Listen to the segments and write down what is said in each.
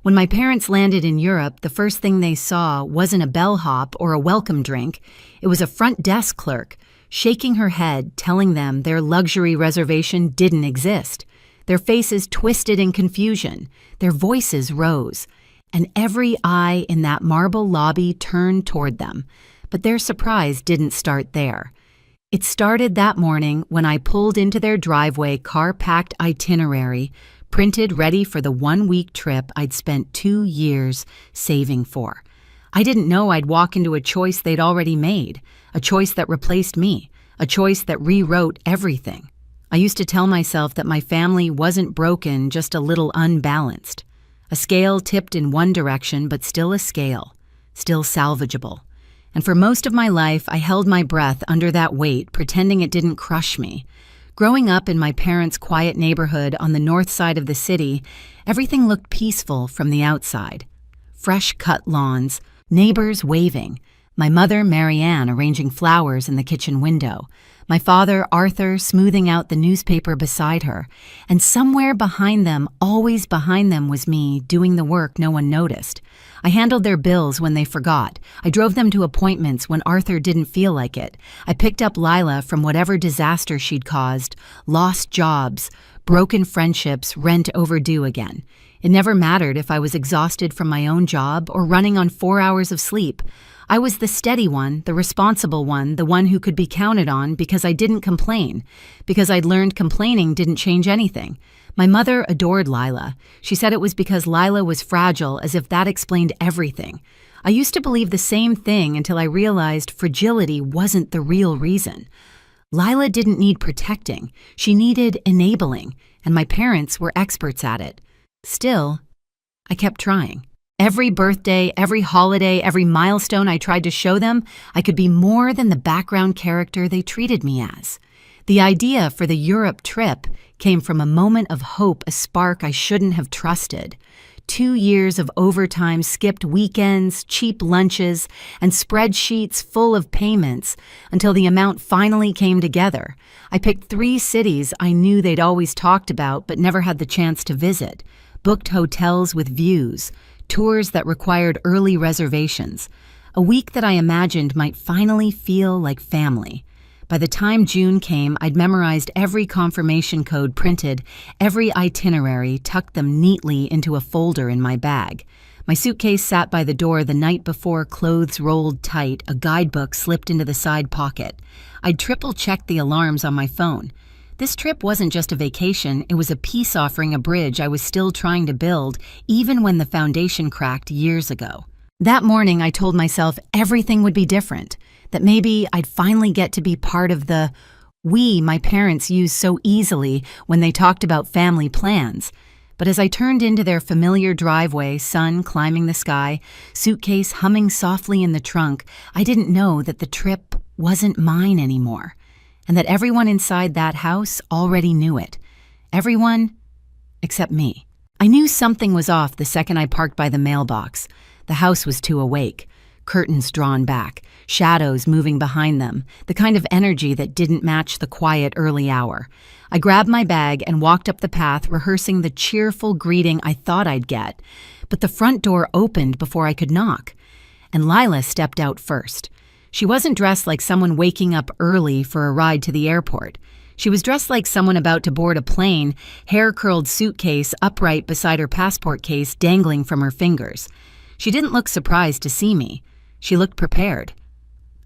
When my parents landed in Europe, the first thing they saw wasn't a bellhop or a welcome drink. It was a front desk clerk, shaking her head, telling them their luxury reservation didn't exist. Their faces twisted in confusion. Their voices rose. And every eye in that marble lobby turned toward them. But their surprise didn't start there. It started that morning when I pulled into their driveway car-packed itinerary, printed ready for the 1-week trip I'd spent 2 years saving for. I didn't know I'd walk into a choice they'd already made, a choice that replaced me, a choice that rewrote everything. I used to tell myself that my family wasn't broken, just a little unbalanced. A scale tipped in one direction, but still a scale, still salvageable. And for most of my life, I held my breath under that weight, pretending it didn't crush me. Growing up in my parents' quiet neighborhood on the north side of the city, everything looked peaceful from the outside. Fresh-cut lawns, neighbors waving, my mother, Marianne, arranging flowers in the kitchen window, my father, Arthur, smoothing out the newspaper beside her, and somewhere behind them, always behind them, was me, doing the work no one noticed. I handled their bills when they forgot. I drove them to appointments when Arthur didn't feel like it. I picked up Lila from whatever disaster she'd caused, lost jobs, broken friendships, rent overdue again. It never mattered if I was exhausted from my own job or running on 4 hours of sleep. I was the steady one, the responsible one, the one who could be counted on because I didn't complain, because I'd learned complaining didn't change anything. My mother adored Lila. She said it was because Lila was fragile, as if that explained everything. I used to believe the same thing until I realized fragility wasn't the real reason. Lila didn't need protecting. She needed enabling, and my parents were experts at it. Still, I kept trying. Every birthday, every holiday, every milestone I tried to show them, I could be more than the background character they treated me as. The idea for the Europe trip came from a moment of hope, a spark I shouldn't have trusted. 2 years of overtime, skipped weekends, cheap lunches, and spreadsheets full of payments until the amount finally came together. I picked 3 cities I knew they'd always talked about but never had the chance to visit, booked hotels with views, tours that required early reservations, a week that I imagined might finally feel like family. By the time June came, I'd memorized every confirmation code printed, every itinerary, tucked them neatly into a folder in my bag. My suitcase sat by the door the night before, clothes rolled tight, a guidebook slipped into the side pocket. I'd triple-checked the alarms on my phone. This trip wasn't just a vacation, it was a peace offering, a bridge I was still trying to build, even when the foundation cracked years ago. That morning, I told myself everything would be different, that maybe I'd finally get to be part of the we my parents used so easily when they talked about family plans. But as I turned into their familiar driveway, sun climbing the sky, suitcase humming softly in the trunk, I didn't know that the trip wasn't mine anymore. And that everyone inside that house already knew it. Everyone except me. I knew something was off the second I parked by the mailbox. The house was too awake. Curtains drawn back, shadows moving behind them, the kind of energy that didn't match the quiet early hour. I grabbed my bag and walked up the path, rehearsing the cheerful greeting I thought I'd get. But the front door opened before I could knock. And Lila stepped out first. She wasn't dressed like someone waking up early for a ride to the airport. She was dressed like someone about to board a plane, hair-curled suitcase upright beside her passport case dangling from her fingers. She didn't look surprised to see me. She looked prepared.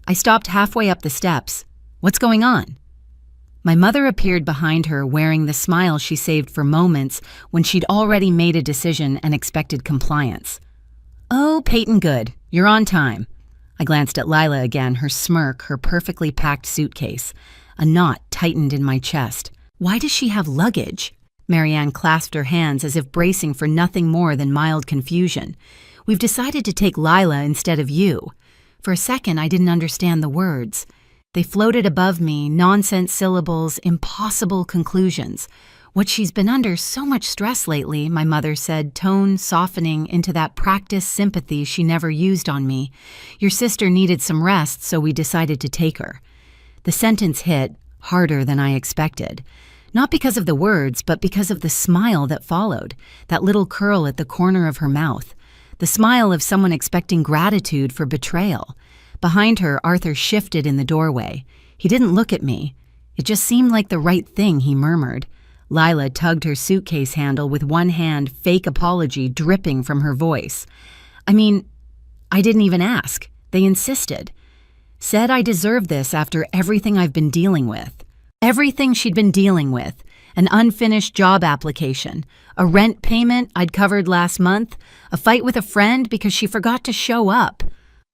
I stopped halfway up the steps. "What's going on?" My mother appeared behind her, wearing the smile she saved for moments when she'd already made a decision and expected compliance. "Oh, Peyton, good. You're on time." I glanced at Lila again, her smirk, her perfectly packed suitcase. A knot tightened in my chest. "Why does she have luggage?" Marianne clasped her hands as if bracing for nothing more than mild confusion. "We've decided to take Lila instead of you." For a second, I didn't understand the words. They floated above me, nonsense syllables, impossible conclusions. "What she's been under so much stress lately," my mother said, tone softening into that practiced sympathy she never used on me. "Your sister needed some rest, so we decided to take her." The sentence hit harder than I expected. Not because of the words, but because of the smile that followed, that little curl at the corner of her mouth. The smile of someone expecting gratitude for betrayal. Behind her, Arthur shifted in the doorway. He didn't look at me. It just seemed like the right thing, he murmured. Lila tugged her suitcase handle with one hand, fake apology dripping from her voice. I didn't even ask. They insisted. Said I deserved this after everything I've been dealing with. Everything she'd been dealing with. An unfinished job application, a rent payment I'd covered last month, a fight with a friend because she forgot to show up.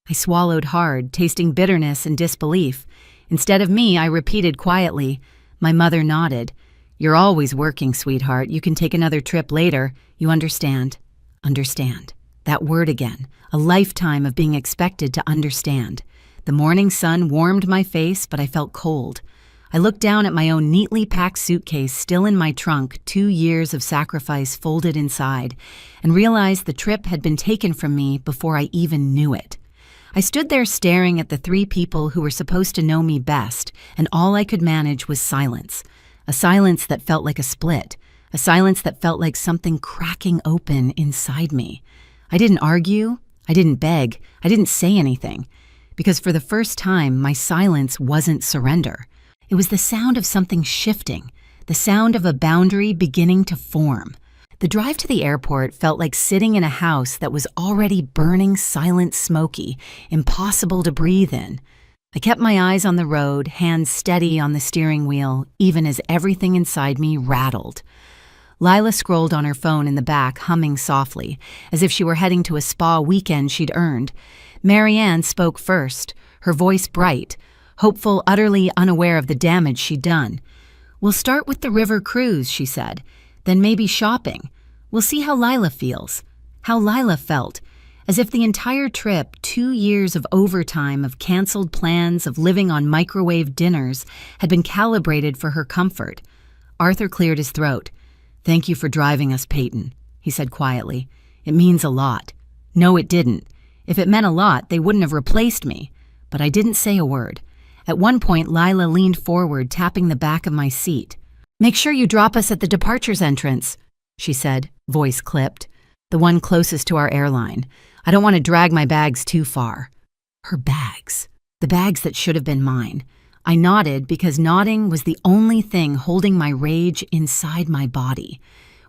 I swallowed hard, tasting bitterness and disbelief. Instead of me, I repeated quietly. My mother nodded. You're always working, sweetheart. You can take another trip later. You understand. Understand. That word again. A lifetime of being expected to understand. The morning sun warmed my face, but I felt cold. I looked down at my own neatly packed suitcase still in my trunk, 2 years of sacrifice folded inside, and realized the trip had been taken from me before I even knew it. I stood there staring at the 3 people who were supposed to know me best, and all I could manage was silence. A silence that felt like a split. A silence that felt like something cracking open inside me. I didn't argue. I didn't beg. I didn't say anything. Because for the first time, my silence wasn't surrender. It was the sound of something shifting, the sound of a boundary beginning to form. The drive to the airport felt like sitting in a house that was already burning silent smoky, impossible to breathe in. I kept my eyes on the road, hands steady on the steering wheel, even as everything inside me rattled. Lila scrolled on her phone in the back, humming softly, as if she were heading to a spa weekend she'd earned. Marianne spoke first, her voice bright, hopeful, utterly unaware of the damage she'd done. We'll start with the river cruise, she said, then maybe shopping. We'll see how Lila feels, how Lila felt, as if the entire trip, 2 years of overtime, of canceled plans, of living on microwave dinners, had been calibrated for her comfort. Arthur cleared his throat. Thank you for driving us, Peyton, he said quietly. It means a lot. No, it didn't. If it meant a lot, they wouldn't have replaced me. But I didn't say a word. At one point, Lila leaned forward, tapping the back of my seat. Make sure you drop us at the departures entrance, she said, voice clipped. The one closest to our airline. I don't want to drag my bags too far. Her bags. The bags that should have been mine. I nodded because nodding was the only thing holding my rage inside my body.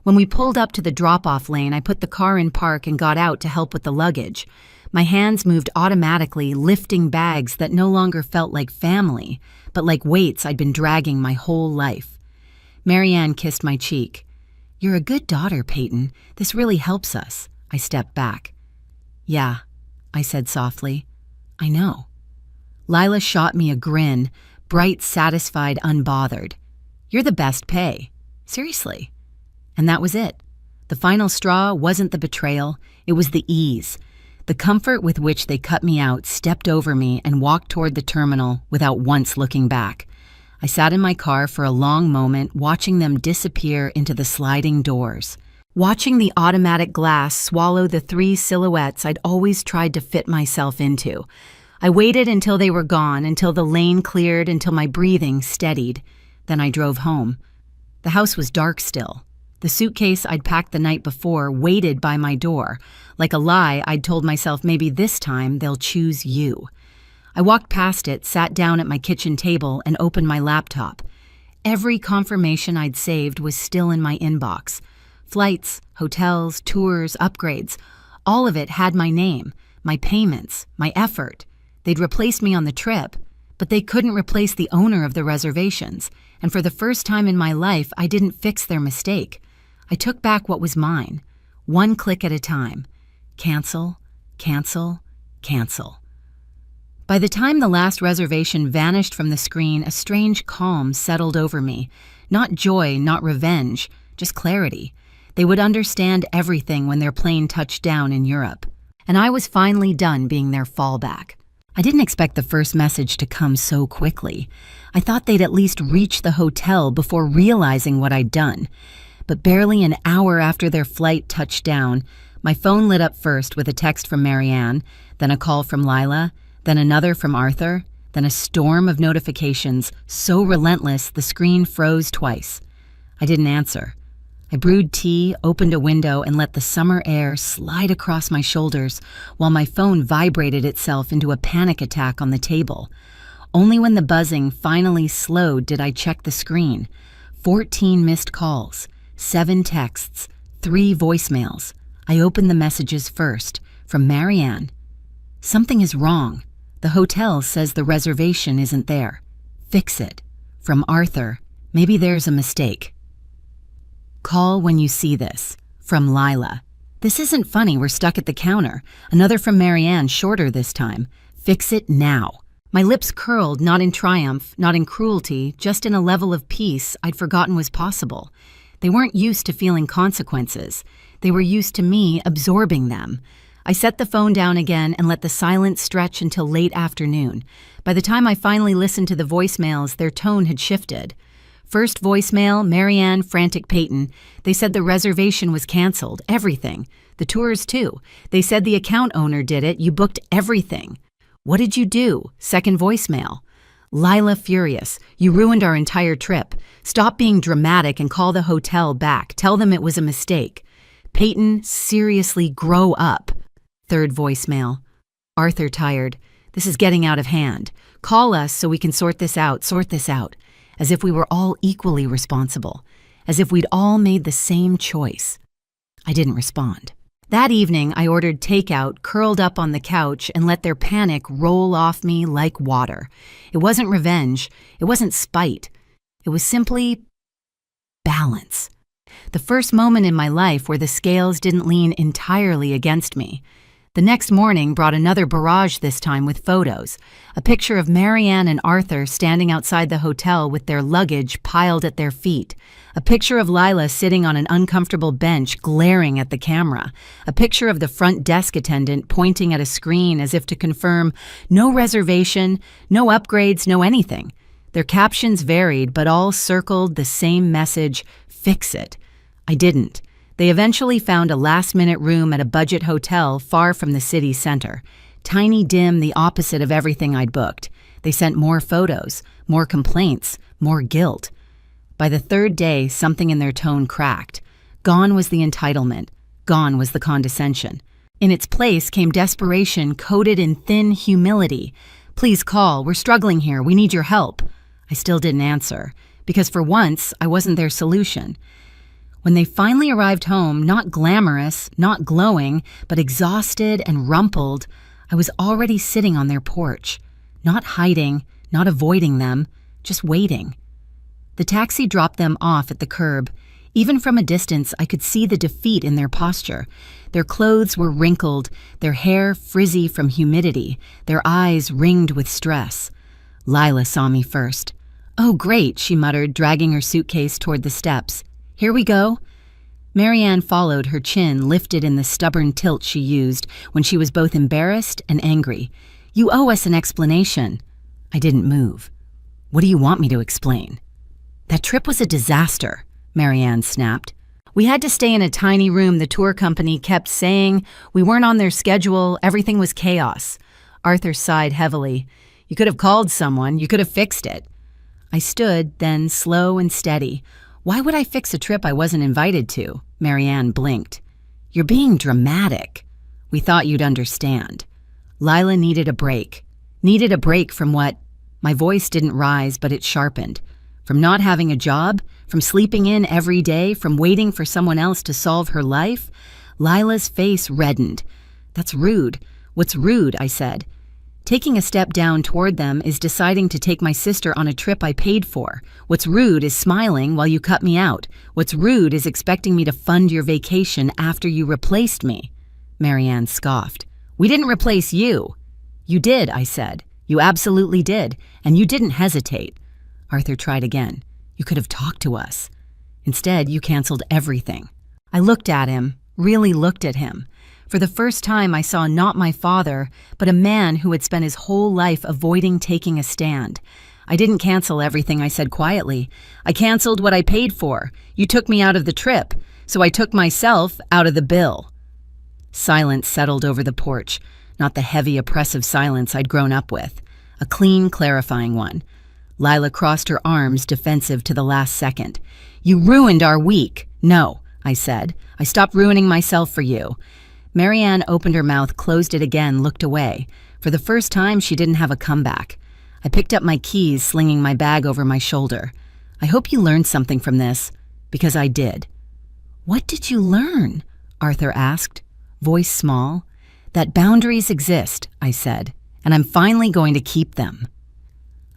When we pulled up to the drop-off lane, I put the car in park and got out to help with the luggage. My hands moved automatically, lifting bags that no longer felt like family, but like weights I'd been dragging my whole life. Marianne kissed my cheek. You're a good daughter, Peyton. This really helps us. I stepped back. Yeah, I said softly. I know. Lila shot me a grin, bright, satisfied, unbothered. You're the best pay. Seriously. And that was it. The final straw wasn't the betrayal, it was the ease. The comfort with which they cut me out, stepped over me, and walked toward the terminal without once looking back. I sat in my car for a long moment, watching them disappear into the sliding doors. Watching the automatic glass swallow the 3 silhouettes I'd always tried to fit myself into. I waited until they were gone, until the lane cleared, until my breathing steadied. Then I drove home. The house was dark still. The suitcase I'd packed the night before waited by my door. Like a lie, I'd told myself maybe this time they'll choose you. I walked past it, sat down at my kitchen table, and opened my laptop. Every confirmation I'd saved was still in my inbox. Flights, hotels, tours, upgrades. All of it had my name, my payments, my effort. They'd replaced me on the trip, but they couldn't replace the owner of the reservations, and for the first time in my life, I didn't fix their mistake. I took back what was mine, one click at a time. Cancel, cancel, cancel. By the time the last reservation vanished from the screen, a strange calm settled over me. Not joy, not revenge, just clarity. They would understand everything when their plane touched down in Europe. And I was finally done being their fallback. I didn't expect the first message to come so quickly. I thought they'd at least reach the hotel before realizing what I'd done. But barely an hour after their flight touched down, my phone lit up first with a text from Marianne, then a call from Lila, then another from Arthur, then a storm of notifications, so relentless the screen froze twice. I didn't answer. I brewed tea, opened a window, and let the summer air slide across my shoulders while my phone vibrated itself into a panic attack on the table. Only when the buzzing finally slowed did I check the screen. 14 missed calls, 7 texts, 3 voicemails. I opened the messages first, from Marianne. "Something is wrong. The hotel says the reservation isn't there. Fix it." From Arthur, "Maybe there's a mistake. Call when you see this." From Lila, "This isn't funny, we're stuck at the counter." Another from Marianne, shorter this time, "Fix it now." My lips curled, not in triumph, not in cruelty, just in a level of peace I'd forgotten was possible. They weren't used to feeling consequences. They were used to me absorbing them. I set the phone down again and let the silence stretch until late afternoon. By the time I finally listened to the voicemails, their tone had shifted. First voicemail, Marianne, frantic Peyton. They said the reservation was canceled, everything. The tours too. They said the account owner did it, you booked everything. "What did you do?" Second voicemail. Lila, furious. "You ruined our entire trip. Stop being dramatic and call the hotel back. Tell them it was a mistake." Peyton, seriously, grow up. Third voicemail. Arthur, tired. "This is getting out of hand. Call us so we can sort this out. As if we were all equally responsible. As if we'd all made the same choice. I didn't respond. That evening, I ordered takeout, curled up on the couch, and let their panic roll off me like water. It wasn't revenge. It wasn't spite. It was simply balance. The first moment in my life where the scales didn't lean entirely against me. The next morning brought another barrage, this time with photos. A picture of Marianne and Arthur standing outside the hotel with their luggage piled at their feet. A picture of Lila sitting on an uncomfortable bench glaring at the camera. A picture of the front desk attendant pointing at a screen as if to confirm no reservation, no upgrades, no anything. Their captions varied, but all circled the same message, "Fix it." I didn't. They eventually found a last-minute room at a budget hotel far from the city center. Tiny, dim, the opposite of everything I'd booked. They sent more photos, more complaints, more guilt. By the third day, something in their tone cracked. Gone was the entitlement. Gone was the condescension. In its place came desperation coated in thin humility. "Please call. We're struggling here. We need your help." I still didn't answer, because for once, I wasn't their solution. When they finally arrived home, not glamorous, not glowing, but exhausted and rumpled, I was already sitting on their porch. Not hiding, not avoiding them, just waiting. The taxi dropped them off at the curb. Even from a distance, I could see the defeat in their posture. Their clothes were wrinkled, their hair frizzy from humidity, their eyes ringed with stress. Lila saw me first. "Oh, great," she muttered, dragging her suitcase toward the steps. "Here we go." Marianne followed, her chin lifted in the stubborn tilt she used when she was both embarrassed and angry. "You owe us an explanation." I didn't move. "What do you want me to explain?" "That trip was a disaster," Marianne snapped. "We had to stay in a tiny room the tour company kept saying. We weren't on their schedule. Everything was chaos." Arthur sighed heavily. "You could have called someone. You could have fixed it." I stood, then slow and steady. "Why would I fix a trip I wasn't invited to?" Marianne blinked. "You're being dramatic." "We thought you'd understand." Lila needed a break. Needed a break from what? My voice didn't rise, but it sharpened. From not having a job? From sleeping in every day? From waiting for someone else to solve her life? Lila's face reddened. "That's rude." "What's rude?" I said. "Taking a step down toward them is deciding to take my sister on a trip I paid for. What's rude is smiling while you cut me out. What's rude is expecting me to fund your vacation after you replaced me." Marianne scoffed. "We didn't replace you." "You did," I said. "You absolutely did, and you didn't hesitate." Arthur tried again. "You could have talked to us. Instead, you canceled everything." I looked at him, really looked at him. For the first time, I saw not my father, but a man who had spent his whole life avoiding taking a stand. "I didn't cancel everything," I said quietly. "I canceled what I paid for. You took me out of the trip, so I took myself out of the bill." Silence settled over the porch, not the heavy, oppressive silence I'd grown up with. A clean, clarifying one. Lila crossed her arms, defensive to the last second. "You ruined our week." "No," I said. "I stopped ruining myself for you." Marianne opened her mouth, closed it again, looked away. For the first time, she didn't have a comeback. I picked up my keys, slinging my bag over my shoulder. "I hope you learned something from this," because I did. "What did you learn?" Arthur asked, voice small. "That boundaries exist," I said, "and I'm finally going to keep them."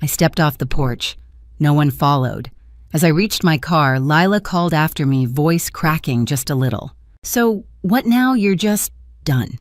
I stepped off the porch. No one followed. As I reached my car, Lila called after me, voice cracking just a little. "So, what now? You're just done."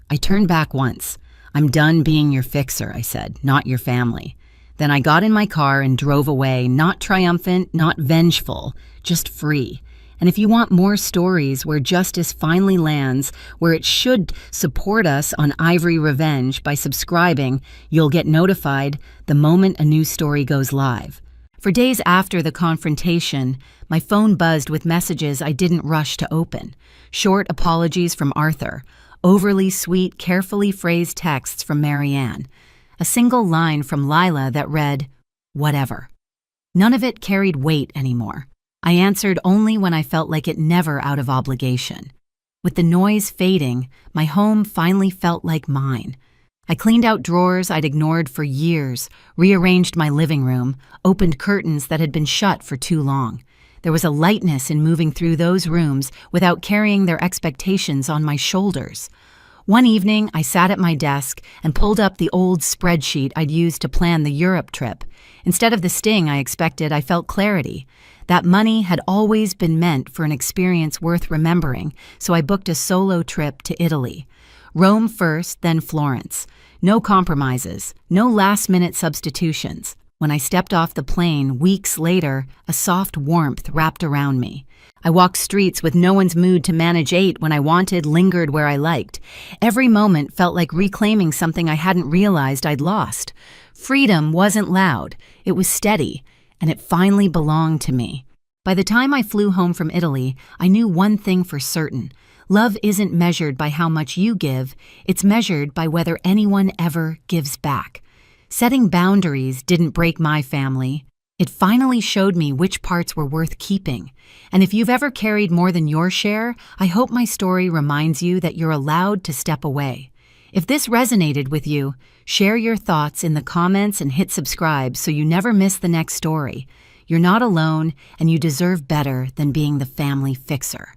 I turned back once. "I'm done being your fixer," I said, "not your family." Then I got in my car and drove away, not triumphant, not vengeful, just free. And if you want more stories where justice finally lands, where it should support us on Ivory Revenge by subscribing, you'll get notified the moment a new story goes live. For days after the confrontation, my phone buzzed with messages I didn't rush to open. Short apologies from Arthur, overly sweet, carefully phrased texts from Marianne, a single line from Lila that read, "Whatever." None of it carried weight anymore. I answered only when I felt like it, never out of obligation. With the noise fading, my home finally felt like mine. I cleaned out drawers I'd ignored for years, rearranged my living room, opened curtains that had been shut for too long. There was a lightness in moving through those rooms without carrying their expectations on my shoulders. One evening, I sat at my desk and pulled up the old spreadsheet I'd used to plan the Europe trip. Instead of the sting I expected, I felt clarity. That money had always been meant for an experience worth remembering, so I booked a solo trip to Italy. Rome first, then Florence. No compromises, no last-minute substitutions. When I stepped off the plane, weeks later, a soft warmth wrapped around me. I walked streets with no one's mood to manage, ate when I wanted, lingered where I liked. Every moment felt like reclaiming something I hadn't realized I'd lost. Freedom wasn't loud, it was steady, and it finally belonged to me. By the time I flew home from Italy, I knew one thing for certain. Love isn't measured by how much you give, it's measured by whether anyone ever gives back. Setting boundaries didn't break my family. It finally showed me which parts were worth keeping. And if you've ever carried more than your share, I hope my story reminds you that you're allowed to step away. If this resonated with you, share your thoughts in the comments and hit subscribe so you never miss the next story. You're not alone, and you deserve better than being the family fixer.